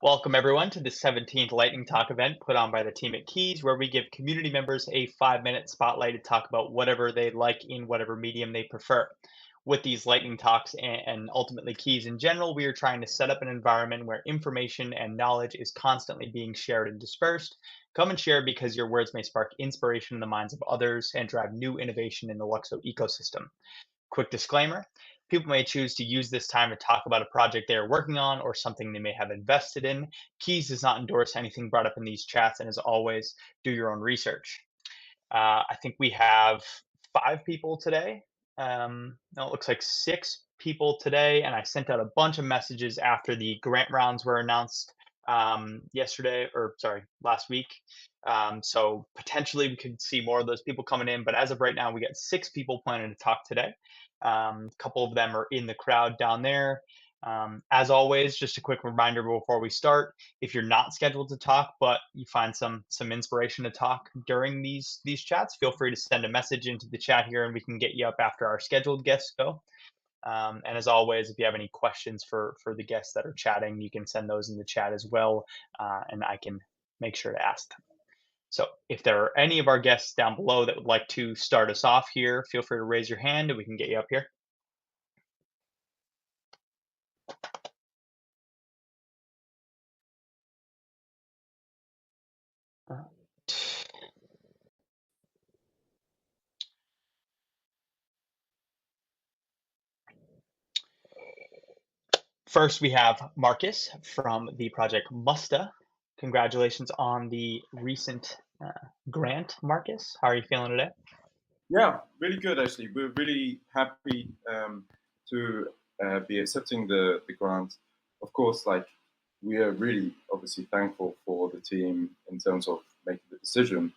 Welcome, everyone, to the 17th Lightning Talk event put on by the team at Keys, where we give community members a 5-minute spotlight to talk about whatever they like in whatever medium they prefer. With these Lightning Talks and ultimately Keys in general, we are trying to set up an environment where information and knowledge is constantly being shared and dispersed. Come and share because your words may spark inspiration in the minds of others and drive new innovation in the LUKSO ecosystem. Quick disclaimer: people may choose to use this time to talk about a project they are working on or something they may have invested in. Keys does not endorse anything brought up in these chats, and as always, do your own research. I think we have 5 people today. No, it looks like 6 people today, and I sent out a bunch of messages after the grant rounds were announced yesterday, or sorry, last week. So potentially we could see more of those people coming in, but as of right now, we got 6 people planning to talk today. A couple of them are in the crowd down there. As always, just a quick reminder before we start: if you're not scheduled to talk, but you find some inspiration to talk during these chats, feel free to send a message into the chat here, and we can get you up after our scheduled guests go. And as always, if you have any questions for the guests that are chatting, you can send those in the chat as well, and I can make sure to ask them. So if there are any of our guests down below that would like to start us off here, feel free to raise your hand and we can get you up here. Uh, First, we have Marcus from the project Mustaa. Congratulations on the recent grant, Marcus. How are you feeling today? Yeah, really good actually. We're really happy to be accepting the grant. Of course, like we are really obviously thankful for the team in terms of making the decision.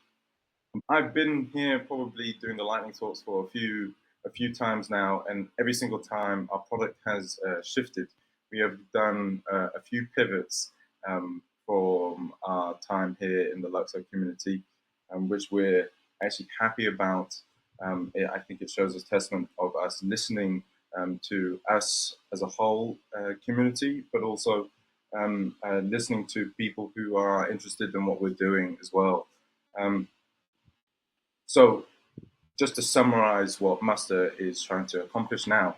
I've been here probably doing the lightning talks for a few times now, and every single time our product has shifted. We have done a few pivots from our time here in the LUKSO community, which we're actually happy about. I think it shows a testament of us listening to us as a whole community, but also listening to people who are interested in what we're doing as well. Um, so just to summarize what Mustaa is trying to accomplish now,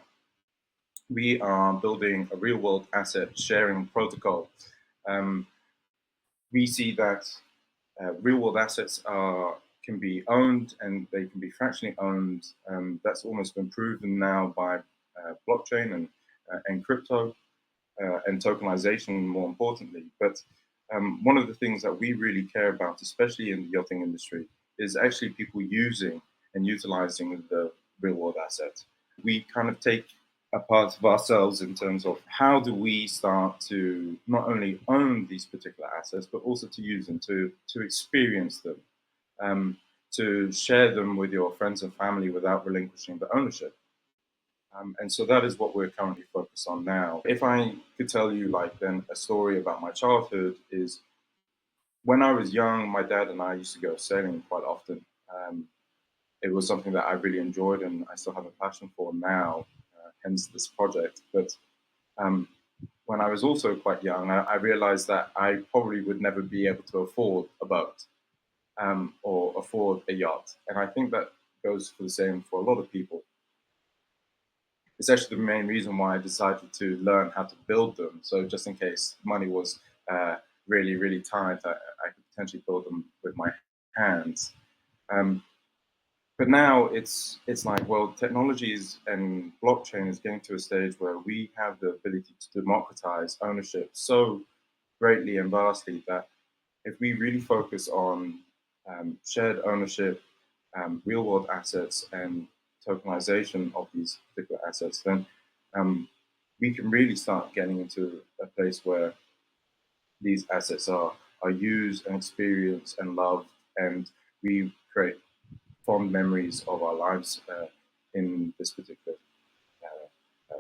we are building a real world asset sharing protocol. Um, we see that real world assets can be owned and they can be fractionally owned. That's almost been proven now by blockchain and crypto and tokenization, more importantly. But one of the things that we really care about, especially in the yachting industry, is actually people using and utilizing the real world asset. We kind of take a part of ourselves in terms of how do we start to not only own these particular assets, but also to use them, to experience them, to share them with your friends and family without relinquishing the ownership. And so that is what we're currently focused on now. If I could tell you like then a story about my childhood is when I was young, my dad and I used to go sailing quite often. It was something that I really enjoyed and I still have a passion for now, hence this project. But um, when I was also quite young, I realized that I probably would never be able to afford a boat or afford a yacht. And I think that goes for the same for a lot of people. It's actually the main reason why I decided to learn how to build them. So just in case money was really, really tight, I could potentially build them with my hands. But now it's like, well, technologies and blockchain is getting to a stage where we have the ability to democratize ownership so greatly and vastly that if we really focus on shared ownership, real world assets, and tokenization of these particular assets, then we can really start getting into a place where these assets are used and experienced and loved, and we create fond memories of our lives in this particular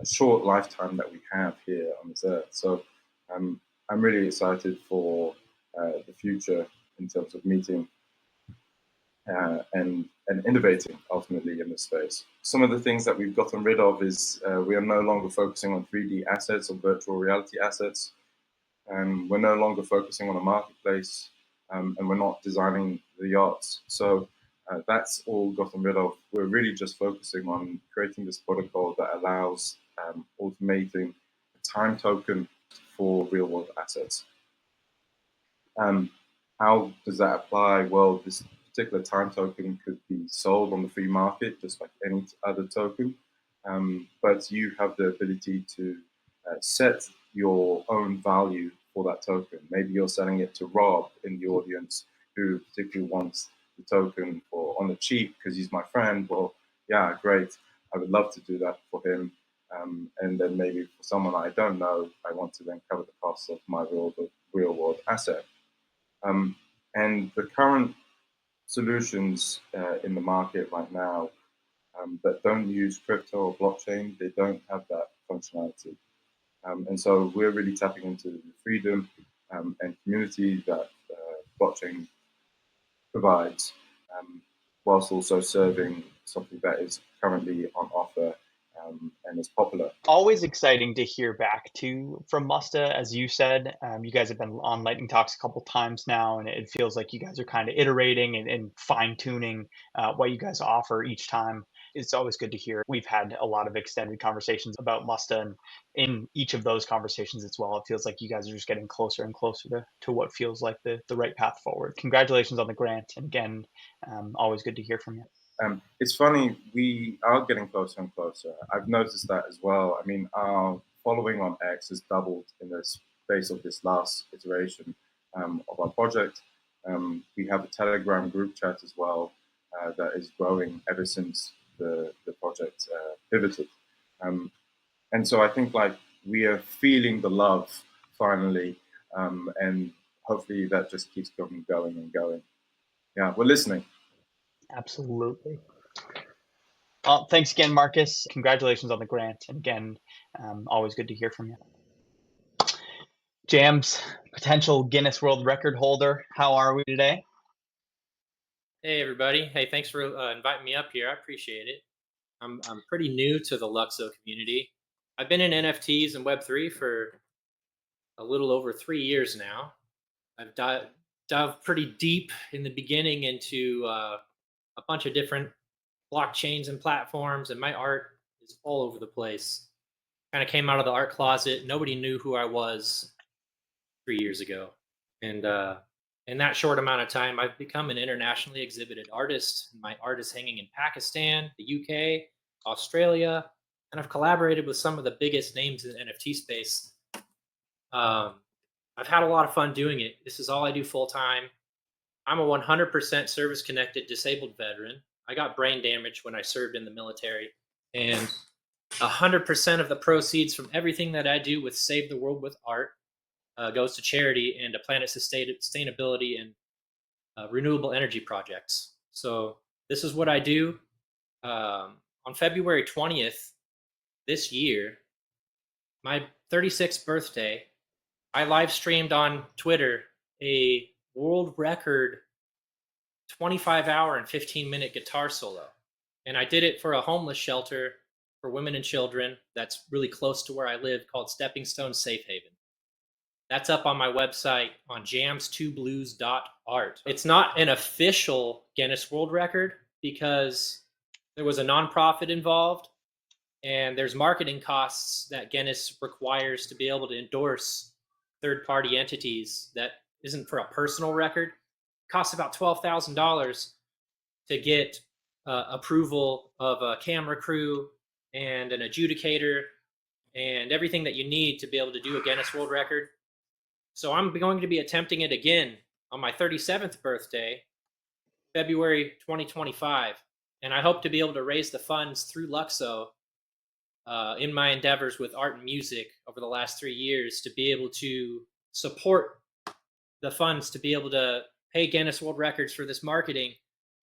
short lifetime that we have here on this earth. So I'm really excited for the future in terms of meeting and innovating ultimately in this space. Some of the things that we've gotten rid of is we are no longer focusing on 3D assets or virtual reality assets. and we're no longer focusing on a marketplace, and we're not designing the yachts. So that's all gotten rid of. We're really just focusing on creating this protocol that allows automating a time token for real world assets. How does that apply? Well, this particular time token could be sold on the free market just like any other token, but you have the ability to set your own value for that token. Maybe you're selling it to Rob in the audience who particularly wants the token for on the cheap because he's my friend. Well, yeah, great. I would love to do that for him. And then maybe for someone I don't know, I want to then cover the cost of my real world asset. And the current solutions in the market right now that don't use crypto or blockchain, they don't have that functionality. And so we're really tapping into the freedom and community that blockchain provides, whilst also serving something that is currently on offer and is popular. Always exciting to hear back from Musta, as you said. You guys have been on Lightning Talks a couple times now, and it feels like you guys are kind of iterating and fine tuning what you guys offer each time. It's always good to hear. We've had a lot of extended conversations about Musta, and in each of those conversations as well, it feels like you guys are just getting closer and closer to what feels like the right path forward. Congratulations on the grant, and again, always good to hear from you. It's funny, we are getting closer and closer. I've noticed that as well. I mean, our following on X has doubled in the space of this last iteration of our project. We have a Telegram group chat as well that is growing ever since the project pivoted. And so I think like we are feeling the love finally, and hopefully that just keeps going and going. Yeah, we're listening. Absolutely. Thanks again, Marcus. Congratulations on the grant. And again, always good to hear from you. Jams, potential Guinness World Record holder. How are we today? Hey, everybody. Hey, thanks for inviting me up here. I appreciate it. I'm pretty new to the LUKSO community. I've been in NFTs and Web3 for a little over 3 years now. I've dove pretty deep in the beginning into a bunch of different blockchains and platforms, and my art is all over the place. Kind of came out of the art closet. Nobody knew who I was 3 years ago. And in that short amount of time, I've become an internationally exhibited artist. My art is hanging in Pakistan, the UK, Australia, and I've collaborated with some of the biggest names in the NFT space. I've had a lot of fun doing it. This is all I do full time. I'm a 100% service-connected disabled veteran. I got brain damage when I served in the military, and 100% of the proceeds from everything that I do with Save the World with Art goes to charity and to planet sustainability and renewable energy projects. So this is what I do. On February 20th this year, my 36th birthday, I live streamed on Twitter a world record 25-hour and 15-minute guitar solo. And I did it for a homeless shelter for women and children that's really close to where I live, called Stepping Stone Safe Haven. That's up on my website on jams2blues.art. It's not an official Guinness World Record because there was a nonprofit involved, and there's marketing costs that Guinness requires to be able to endorse third-party entities. That isn't for a personal record. It costs about $12,000 to get approval of a camera crew and an adjudicator and everything that you need to be able to do a Guinness World Record. So I'm going to be attempting it again on my 37th birthday, February 2025. And I hope to be able to raise the funds through LUKSO in my endeavors with art and music over the last 3 years to be able to support the funds to be able to pay Guinness World Records for this marketing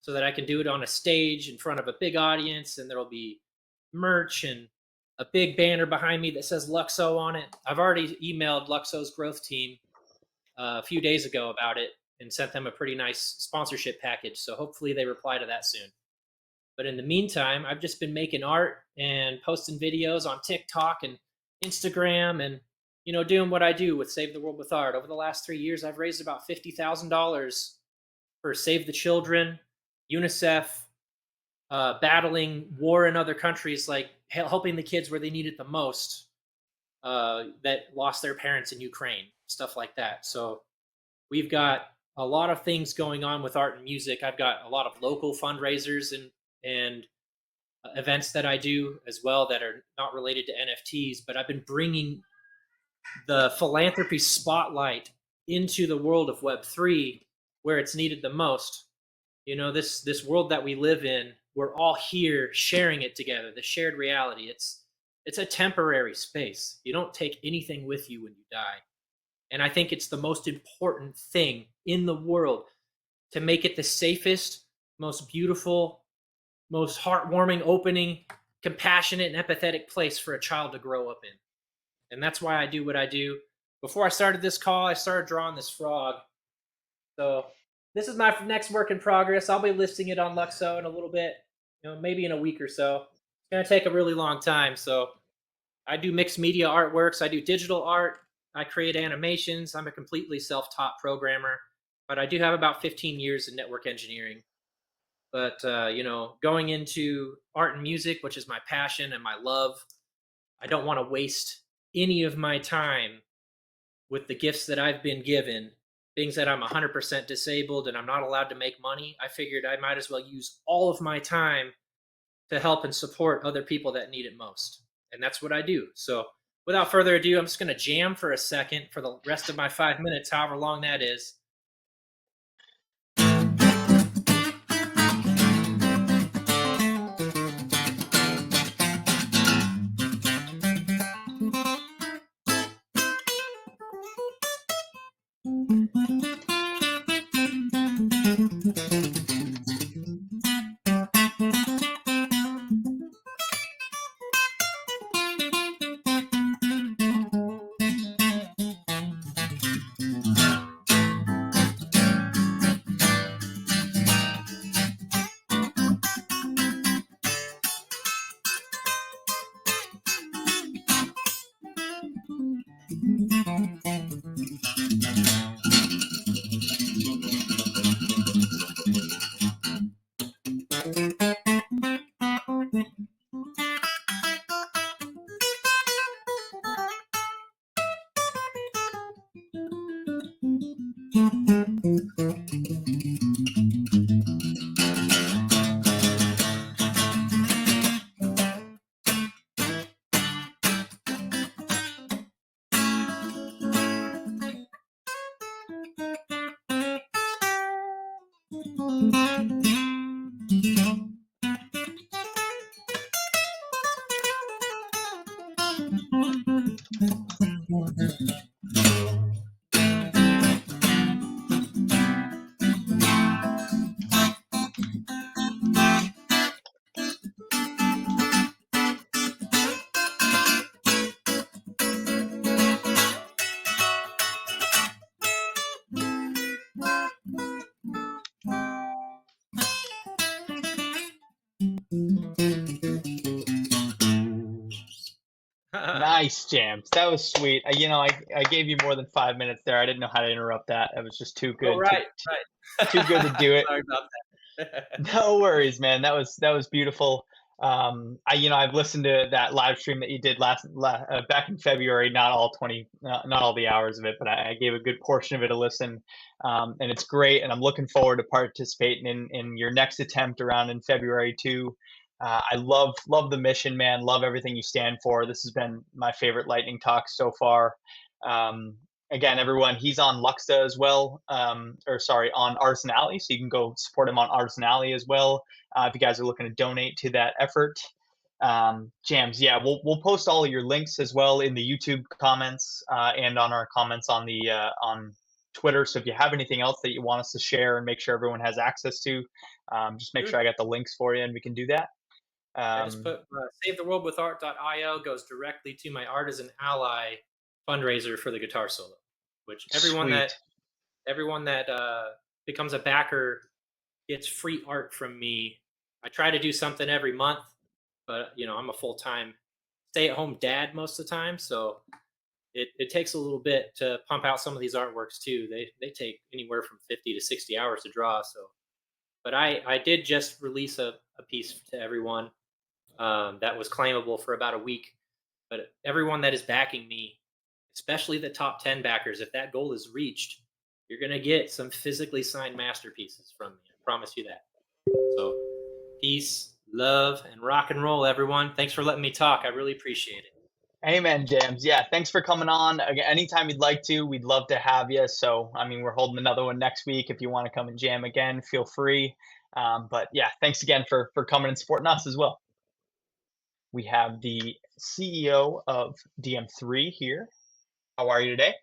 so that I can do it on a stage in front of a big audience, and there'll be merch and a big banner behind me that says LUKSO on it. I've already emailed LUKSO's growth team a few days ago about it and sent them a pretty nice sponsorship package. So hopefully they reply to that soon. But in the meantime, I've just been making art and posting videos on TikTok and Instagram and, doing what I do with Save the World with Art. Over the last 3 years, I've raised about $50,000 for Save the Children, UNICEF, battling war in other countries, like helping the kids where they need it the most, that lost their parents in Ukraine, stuff like that. So we've got a lot of things going on with art and music. I've got a lot of local fundraisers and events that I do as well that are not related to NFTs, but I've been bringing the philanthropy spotlight into the world of Web3 where it's needed the most. This world that we live in, we're all here sharing it together, the shared reality. It's a temporary space. You don't take anything with you when you die. And I think it's the most important thing in the world to make it the safest, most beautiful, most heartwarming, opening, compassionate, and empathetic place for a child to grow up in. And that's why I do what I do. Before I started this call, I started drawing this frog. So this is my next work in progress. I'll be listing it on LUKSO in a little bit, maybe in a week or so. It's going to take a really long time. So I do mixed media artworks. I do digital art. I create animations. I'm a completely self-taught programmer, but I do have about 15 years in network engineering. But, going into art and music, which is my passion and my love, I don't want to waste any of my time with the gifts that I've been given, things that I'm 100% disabled and I'm not allowed to make money. I figured I might as well use all of my time to help and support other people that need it most. And that's what I do. So without further ado, I'm just going to jam for a second for the rest of my 5 minutes, however long that is. Nice, Jams. That was sweet. I gave you more than 5 minutes there. I didn't know how to interrupt that. It was just too good. Oh, right. Too good to do it. Sorry about that. No worries, man. That was beautiful. I've listened to that live stream that you did back in February. Not all not all the hours of it, but I gave a good portion of it a listen. And it's great. And I'm looking forward to participating in your next attempt around in February too. I love the mission, man. Love everything you stand for. This has been my favorite lightning talk so far. Um, Again, everyone, he's on Luxa as well, or sorry, on Artisan Alley, so you can go support him on Artisan Alley as well if you guys are looking to donate to that effort. Jams, yeah, we'll post all of your links as well in the YouTube comments and on our comments on the on Twitter. So if you have anything else that you want us to share and make sure everyone has access to, just make sure I got the links for you and we can do that. I just put savetheworldwithart.io goes directly to my Artisan Ally fundraiser for the guitar solo, which everyone that becomes a backer gets free art from me. I try to do something every month, but I'm a full-time stay-at-home dad most of the time, so it takes a little bit to pump out some of these artworks too. They take anywhere from 50 to 60 hours to draw. So, but I did just release a piece to everyone that was claimable for about a week. But everyone that is backing me, especially the top 10 backers, if that goal is reached, you're gonna get some physically signed masterpieces from me. I promise you that. So, peace, love, and rock and roll, everyone. Thanks for letting me talk. I really appreciate it. Amen, Jams. Yeah, thanks for coming on. Again, anytime you'd like to, we'd love to have you. So, I mean, we're holding another one next week. If you want to come and jam again, feel free. But yeah, thanks again for coming and supporting us as well. We have the CEO of DM3 here. How are you today?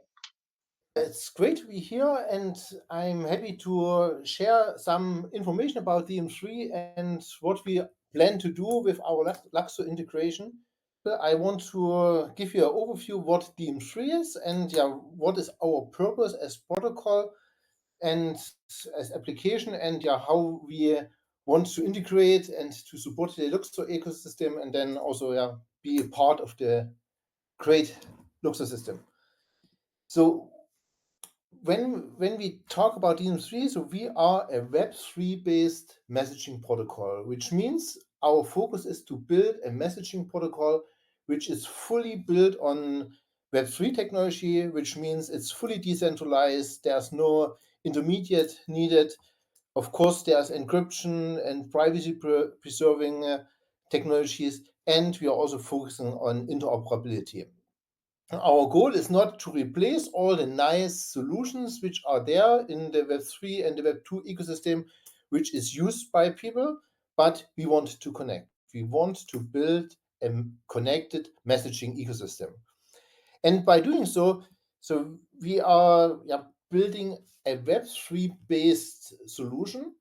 It's great to be here, and I'm happy to share some information about DM3 and what we plan to do with our LUKSO integration. I want to give you an overview what DM3 is and what is our purpose as protocol and as application, and how we want to integrate and to support the LUKSO ecosystem, and then also be a part of the great LUKSO system. So when we talk about DM3, so we are a Web3 based messaging protocol, which means our focus is to build a messaging protocol which is fully built on Web3 technology, which means it's fully decentralized. There's no intermediate needed. Of course, there's encryption and privacy preserving technologies, and we are also focusing on interoperability. Our goal is not to replace all the nice solutions which are there in the Web3 and the Web2 ecosystem, which is used by people, but we want to connect. We want to build a connected messaging ecosystem. And by doing so we are building a Web3 based solution.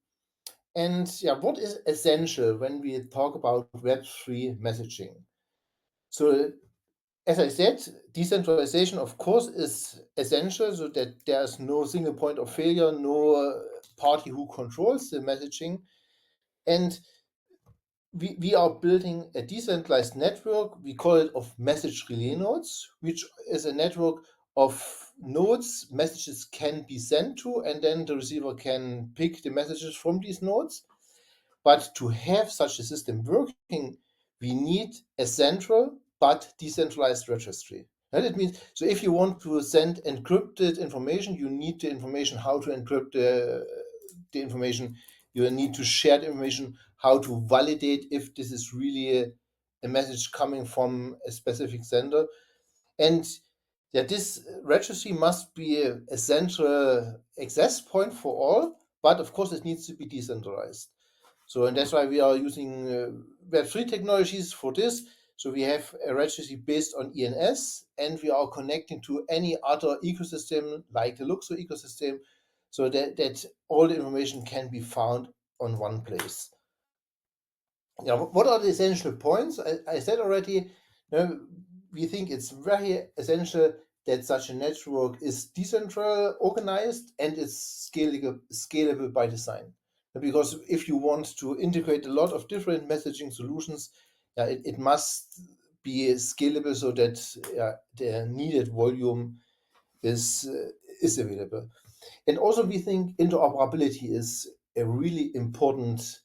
And what is essential when we talk about Web3 messaging? So as I said, decentralization, of course, is essential so that there's no single point of failure, no party who controls the messaging. And we are building a decentralized network. We call it of message relay nodes, which is a network of nodes messages can be sent to, and then the receiver can pick the messages from these nodes. But to have such a system working, we need a central but decentralized registry. And it means, so if you want to send encrypted information, you need the information how to encrypt the information. You need to share the information, how to validate if this is really a message coming from a specific sender. And this registry must be a central access point for all, but of course it needs to be decentralized. So, and that's why we are using Web3 technologies for this. So we have a registry based on ENS, and we are connecting to any other ecosystem like the LUKSO ecosystem, so that all the information can be found on one place. What are the essential points? I said already, we think it's very essential that such a network is decentral, organized, and it's scalable by design. Because if you want to integrate a lot of different messaging solutions, it must be scalable so that the needed volume is available. And also we think interoperability is a really important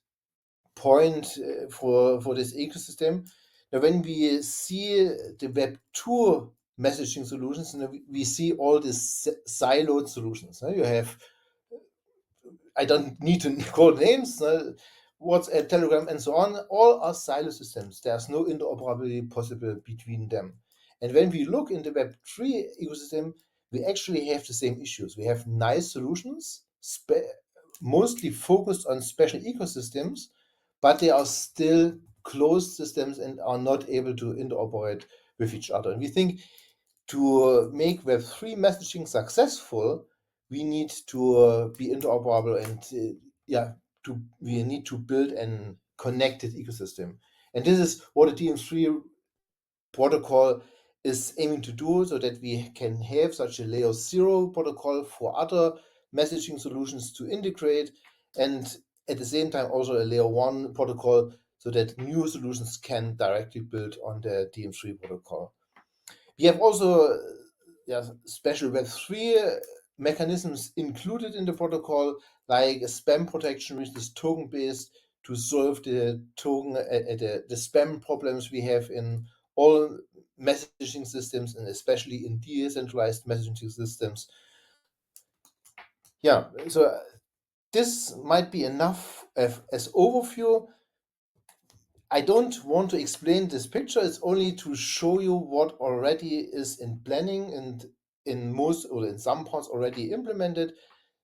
point for this ecosystem. Now, when we see the Web2 messaging solutions, we see all these siloed solutions. You have, I don't need to call names, WhatsApp, Telegram, and so on. All are silo systems. There's no interoperability possible between them. And when we look in the Web3 ecosystem, we actually have the same issues. We have nice solutions, mostly focused on special ecosystems, but they are still closed systems and are not able to interoperate with each other. And we think to make Web3 messaging successful, we need to be interoperable, and we need to build a connected ecosystem. And this is what the DM3 protocol is aiming to do, so that we can have such a layer 0 protocol for other messaging solutions to integrate, and at the same time also a layer 1 protocol so that new solutions can directly build on the DM3 protocol. We have also special Web3 mechanisms included in the protocol, like a spam protection, which is token based to solve the token the spam problems we have in all messaging systems, and especially in decentralized messaging systems. Yeah, so this might be enough as overview. I don't want to explain this picture. It's only to show you what already is in planning and in most or in some parts already implemented.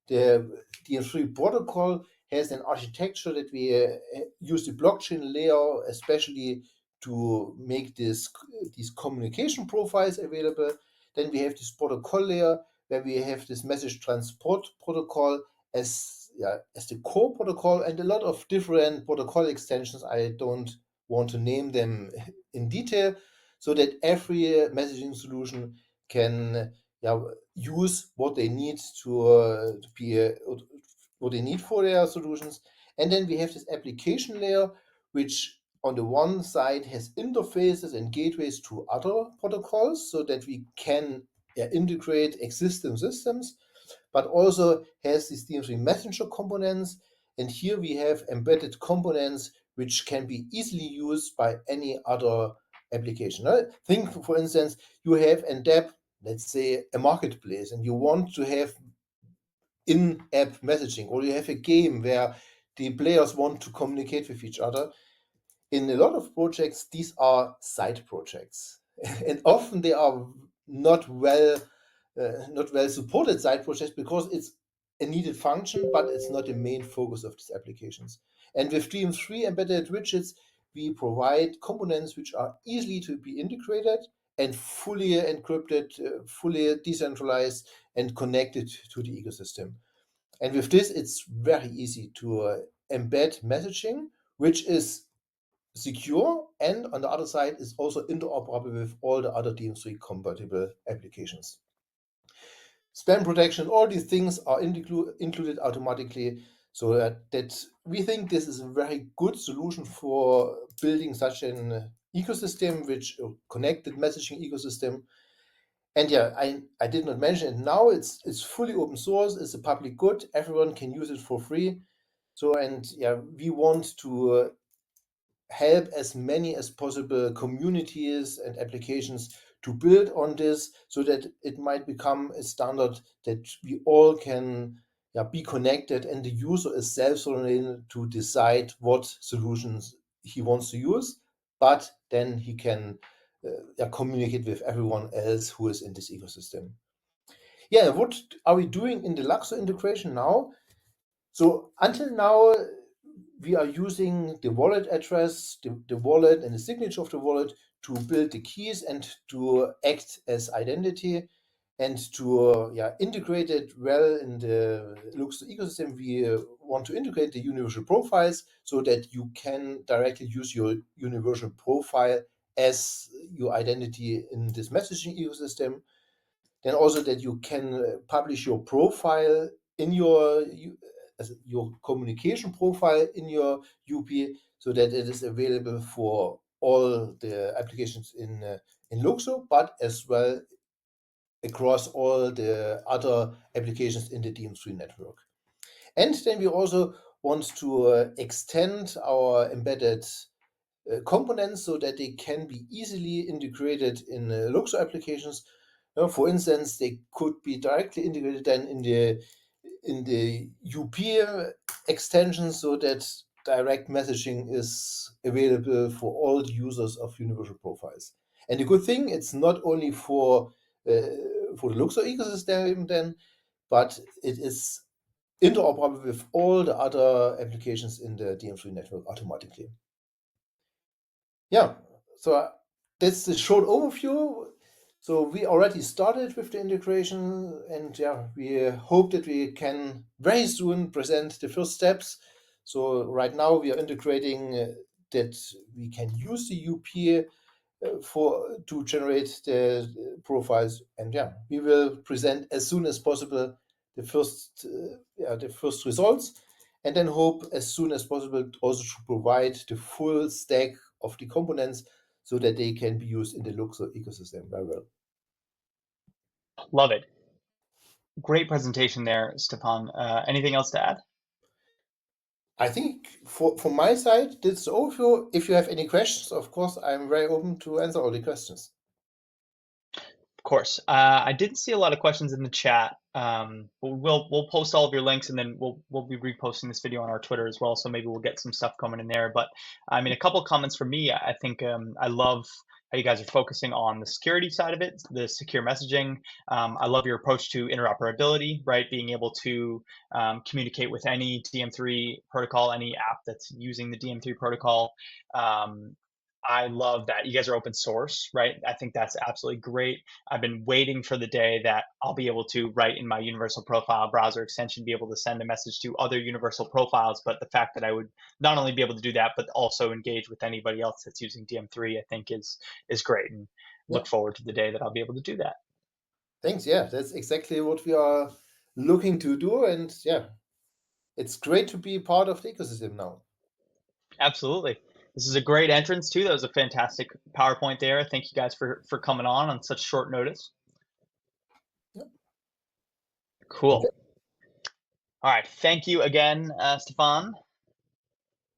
The DM3 protocol has an architecture that we use the blockchain layer, especially to make these communication profiles available. Then we have this protocol layer where we have this message transport protocol as the core protocol, and a lot of different protocol extensions. I don't want to name them in detail, so that every messaging solution can use what they need to be what they need for their solutions. And then we have this application layer, which on the one side has interfaces and gateways to other protocols, so that we can integrate existing systems, but also has these DM3 messenger components. And here we have embedded components which can be easily used by any other application. Think, for instance, you have an app, let's say a marketplace, and you want to have in-app messaging, or you have a game where the players want to communicate with each other. In a lot of projects, these are side projects, and often they are not well supported side projects because it's a needed function, but it's not the main focus of these applications. And with DM3 embedded widgets, we provide components which are easily to be integrated and fully encrypted, fully decentralized, and connected to the ecosystem. And with this, it's very easy to embed messaging, which is secure, and on the other side is also interoperable with all the other DM3 compatible applications. Spam protection, all these things are included automatically, so that we think this is a very good solution for building such an ecosystem, which connected messaging ecosystem. And I did not mention it now. It's fully open source. It's a public good. Everyone can use it for free. So we want to help as many as possible communities and applications to build on this, so that it might become a standard that we all can be connected, and the user is self-sovereign to decide what solutions he wants to use, but then he can communicate with everyone else who is in this ecosystem. What are we doing in the LUKSO integration now? So until now, we are using the wallet address, the wallet and the signature of the wallet to build the keys and to act as identity, and to integrate it well in the LUKSO ecosystem. We want to integrate the universal profiles so that you can directly use your universal profile as your identity in this messaging ecosystem. Then also that you can publish your profile in your communication profile in your UP, so that it is available for all the applications in LUKSO, but as well across all the other applications in the DM3 network. And then we also want to extend our embedded components so that they can be easily integrated in LUKSO applications. For instance, they could be directly integrated then in the UP extension, so that direct messaging is available for all the users of universal profiles. And the good thing, it's not only for the LUKSO ecosystem then, but it is interoperable with all the other applications in the DM3 network automatically. So that's the short overview. So we already started with the integration, and we hope that we can very soon present the first steps. So right now we are integrating that we can use the UP to generate the profiles, and we will present as soon as possible the first results, and then hope as soon as possible also to provide the full stack of the components so that they can be used in the LUKSO ecosystem very well. Love it. Great presentation there, Stefan. Anything else to add? I think from my side, that's all. If you have any questions, of course, I'm very open to answer all the questions. Of course. I didn't see a lot of questions in the chat. But we'll post all of your links, and then we'll be reposting this video on our Twitter as well. So maybe we'll get some stuff coming in there. But I mean, a couple of comments from me. I think I love how you guys are focusing on the security side of it, the secure messaging. I love your approach to interoperability, right? Being able to communicate with any DM3 protocol, any app that's using the DM3 protocol. I love that you guys are open source, right? I think that's absolutely great. I've been waiting for the day that I'll be able to write in my universal profile browser extension, be able to send a message to other universal profiles. But the fact that I would not only be able to do that, but also engage with anybody else that's using DM3, I think is great, and look forward to the day that I'll be able to do that. Thanks. Yeah, that's exactly what we are looking to do. And yeah, it's great to be part of the ecosystem now. Absolutely. This is a great entrance too. That was a fantastic PowerPoint there. Thank you guys for coming on such short notice. Yep. Cool. Okay. All right. Thank you again, Stefan.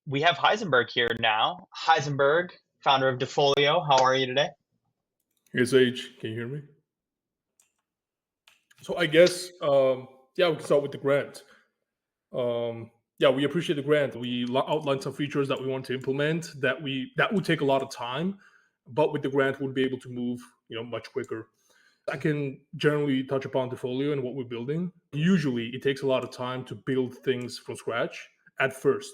We have Heisenburg here now. Heisenburg, founder of Defolio. How are you today? Here's H. Can you hear me? So I guess, yeah, we can start with the grant. Yeah, we appreciate the grant. We outlined some features that we want to implement that would take a lot of time, but with the grant, we'll be able to move, much quicker. I can generally touch upon Defolio and what we're building. Usually, it takes a lot of time to build things from scratch at first.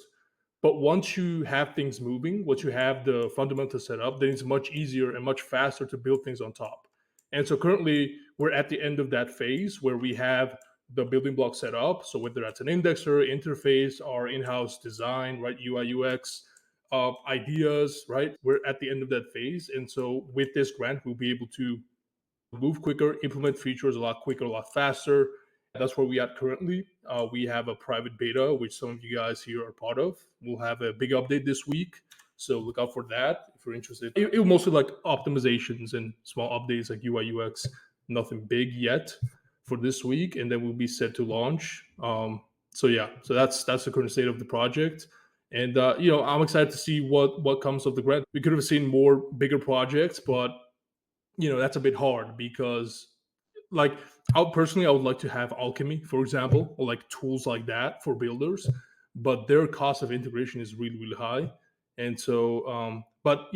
But once you have things moving, once you have the fundamentals set up, then it's much easier and much faster to build things on top. And so currently, we're at the end of that phase where we have the building blocks set up. So whether that's an indexer, interface, or in-house design, right, UI, UX, ideas, right, we're at the end of that phase. And so with this grant, we'll be able to move quicker, implement features a lot quicker, a lot faster. That's where we are currently. We have a private beta, which some of you guys here are part of. We'll have a big update this week, so look out for that if you're interested. It will mostly like optimizations and small updates like UI, UX, nothing big yet for this week, and then we'll be set to launch. So that's the current state of the project. And I'm excited to see what comes of the grant. We could have seen more bigger projects, but that's a bit hard because like I would like to have Alchemy, for example, or like tools like that for builders, but their cost of integration is really, really high. And so but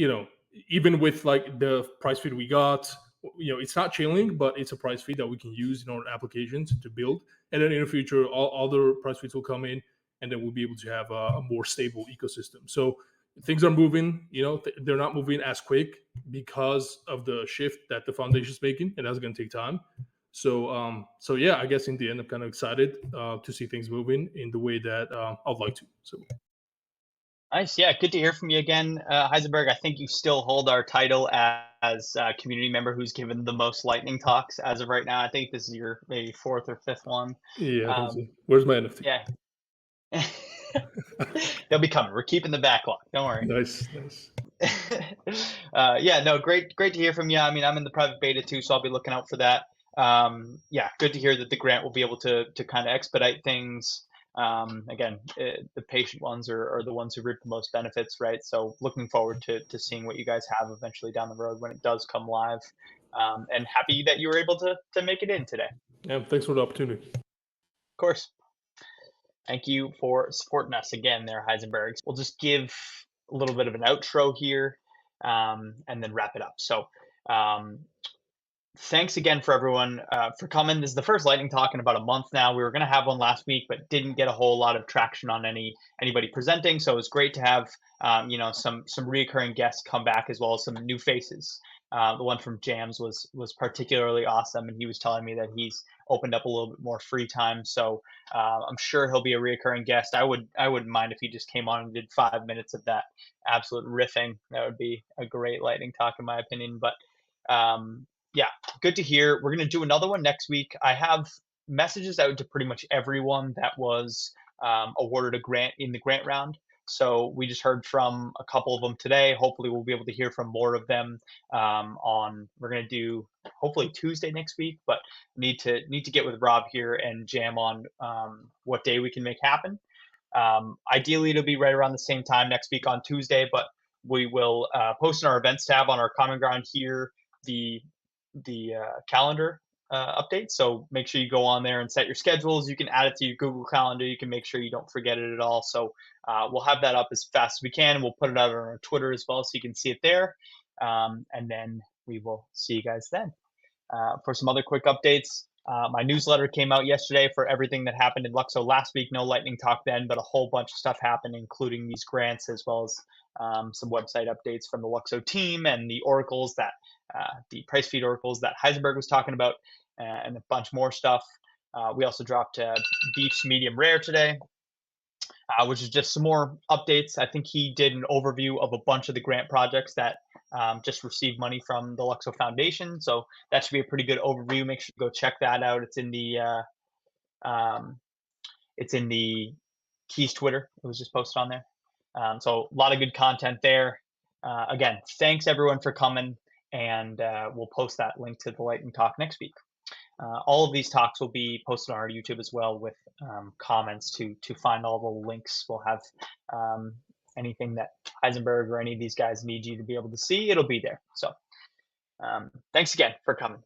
even with like the price feed we got, it's not chilling, but it's a price feed that we can use in our applications to build. And then in the future, all other price feeds will come in, and then we'll be able to have a more stable ecosystem. So things are moving, they're not moving as quick because of the shift that the foundation is making, and that's going to take time. So yeah, I guess in the end, I'm kind of excited to see things moving in the way that I'd like to. So nice. Yeah, good to hear from you again, Heisenberg. I think you still hold our title as community member who's given the most lightning talks as of right now. I think this is your maybe fourth or fifth one. Yeah, I think so. Where's my NFT? Yeah. They'll be coming. We're keeping the backlog. Don't worry. Nice. Yeah, no, great to hear from you. I mean, I'm in the private beta too, so I'll be looking out for that. Yeah, good to hear that the grant will be able to kind of expedite things. Again, the patient ones are the ones who reap the most benefits, right? So looking forward to seeing what you guys have eventually down the road when it does come live. And happy that you were able to make it in today. Yeah, thanks for the opportunity. Of course. Thank you for supporting us again there, Heisenberg. We'll just give a little bit of an outro here and then wrap it up. So thanks again for everyone for coming. This is the first lightning talk in about a month now. We were going to have one last week, but didn't get a whole lot of traction on anybody presenting. So it was great to have some reoccurring guests come back, as well as some new faces. The one from Jams was particularly awesome, and he was telling me that he's opened up a little bit more free time. So I'm sure he'll be a reoccurring guest. I wouldn't mind if he just came on and did 5 minutes of that absolute riffing. That would be a great lightning talk, in my opinion. But yeah, good to hear. We're going to do another one next week. I have messages out to pretty much everyone that was awarded a grant in the grant round. So we just heard from a couple of them today. Hopefully we'll be able to hear from more of them we're going to do hopefully Tuesday next week, but need to get with Rob here and jam on what day we can make happen. Ideally, it'll be right around the same time next week on Tuesday, but we will post in our events tab on our Common Ground here the calendar update. So make sure you go on there and set your schedules. You can add it to your Google Calendar. You can make sure you don't forget it at all. So we'll have that up as fast as we can, and we'll put it out on our Twitter as well, so you can see it there. And then we will see you guys then. For some other quick updates, my newsletter came out yesterday for everything that happened in LUKSO last week. No lightning talk then, but a whole bunch of stuff happened, including these grants, as well as some website updates from the LUKSO team and the oracles that the price feed oracles that Heisenburgir was talking about, and a bunch more stuff. We also dropped Beach Medium Rare today, which is just some more updates. I think he did an overview of a bunch of the grant projects that just received money from the LUKSO Foundation. So that should be a pretty good overview. Make sure to go check that out. It's in the Keys Twitter. It was just posted on there. So a lot of good content there. Again, thanks everyone for coming, and we'll post that link to the lightning talk next week. All of these talks will be posted on our YouTube as well, with comments to find all the links. We'll have anything that Heisenburgir or any of these guys need you to be able to see, it'll be there. So thanks again for coming.